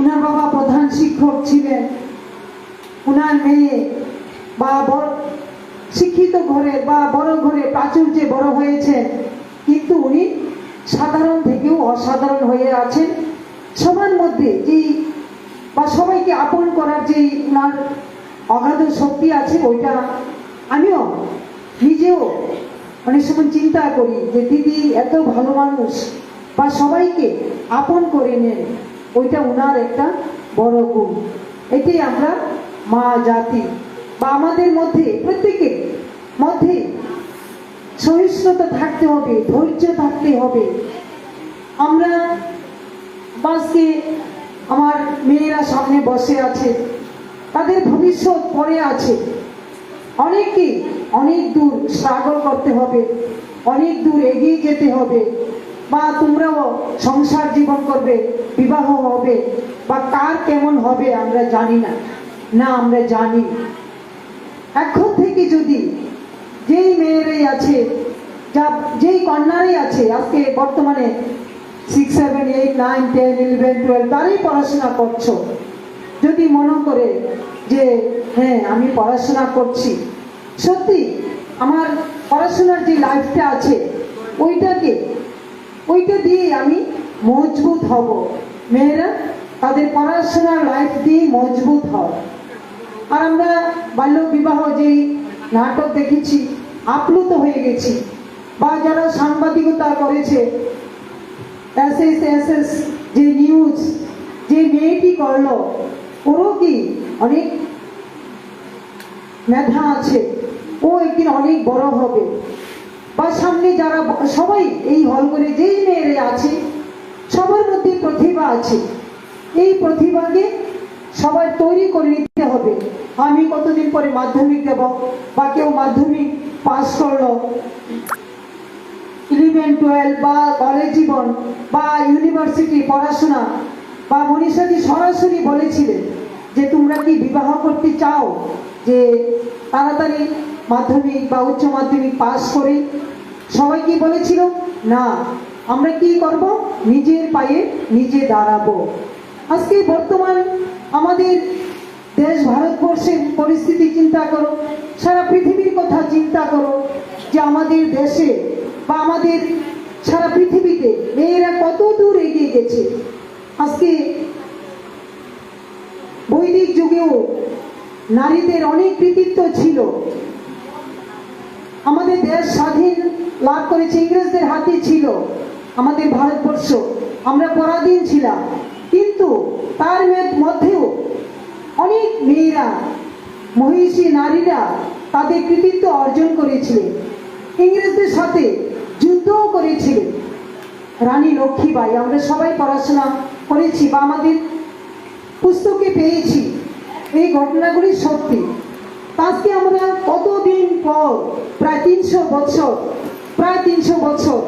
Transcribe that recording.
উনার বাবা প্রধান শিক্ষক ছিলেন, উনার মেয়ে বা শিক্ষিত ঘরে বা বড় ঘরে প্রাচুর্যে বড় হয়েছে, কিন্তু উনি সাধারণ থেকেও অসাধারণ হয়ে আছেন। সবার মধ্যে যেই বা সবাইকে আপন করার যেই উনার অগাধ শক্তি আছে, ওইটা আমিও নিজেও অনেক সময় চিন্তা করি যে দিদি এত ভালো মানুষ বা সবাইকে আপন করে নেন, ওইটা উনার একটা বড় গুণ। এটাই আমরা মা জাতি বা আমাদের মধ্যে প্রত্যেকের মধ্যে সহিষ্ণুতা থাকতে হবে, ধৈর্য থাকতে হবে। আমরা বাসকে আমার মেয়েরা সামনে বসে আছে, তাদের ভবিষ্যৎ পড়ে আছে, অনেককে অনেক দূর স্ট্রাগল করতে হবে, অনেক দূর এগিয়ে যেতে হবে। বা তোমরাও সংসার জীবন করবে, বিবাহ হবে, বা কার কেমন হবে আমরা জানি না, না আমরা জানি। এখন থেকে যদি যেই মেয়েরাই আছে, যেই কন্যারাই আছে আজকে বর্তমানে 6, 7, 8, 9, 10, 11, 12 তারাই পড়াশোনা করছো, যদি মনে করে যে হ্যাঁ আমি পড়াশোনা করছি, সত্যি আমার পড়াশোনার যে লাইফটা আছে ওইটা দিয়ে আমি মজবুত হব। মেয়েরা তাদের পড়াশোনার লাইফ দিয়ে মজবুত হয়। আর আমরা বাল্য বিবাহ যেই নাটক দেখেছি, আপ্লুত হয়ে গেছি। বা যারা সাংবাদিকতা করেছে, এসএস যে নিউজ যে মেয়েটি করলো, ওরও কি অনেক মেধা আছে, ও একদিন অনেক বড় হবে। বা সামনে যারা সবাই এই হল করে যেই মেয়েরা আছে, সবার মধ্যে প্রতিভা আছে, এই প্রতিভাকে সবার তৈরি করে নিতে হবে। আমি কতদিন পরে মাধ্যমিক দেব, বা কেউ মাধ্যমিক পাস করলো, 11, 12 বা কলেজ জীবন বা ইউনিভার্সিটি পড়াশোনা, বা মনীষাদি সরাসরি বলেছিলেন যে তোমরা কি বিবাহ করতে চাও, যে তাড়াতাড়ি মাধ্যমিক বা উচ্চ মাধ্যমিক পাস করে? সবাই কি বলেছিল? না, আমরা কি করব, নিজের পায়ে নিজে দাঁড়াবো। আজকে বর্তমান আমাদের দেশ ভারতবর্ষের পরিস্থিতি চিন্তা করো, সারা পৃথিবীর কথা চিন্তা করো, যে আমাদের দেশে বা আমাদের সারা পৃথিবীতে মেয়েরা কত দূর এগিয়ে গেছে। আজকে বৈদিক যুগেও নারীদের অনেক কৃতিত্ব ছিল। আমাদের দেশ স্বাধীন লাভ করেছে, ইংরেজদের হাতে ছিল আমাদের ভারতবর্ষ, আমরা পরাধীন ছিলাম, কিন্তু তার মধ্যেও অনেক মেয়েরা, মহিষী নারীরা তাদের কৃতিত্ব অর্জন করেছিলেন, ইংরেজদের সাথে যুদ্ধও করেছিলেন। রানী লক্ষ্মীবাই, আমরা সবাই পড়াশোনা করেছি বা আমাদের পুস্তকে পেয়েছি, এই ঘটনাগুলি সত্যি। আজকে আমরা কতদিন পর, প্রায় 300 বছর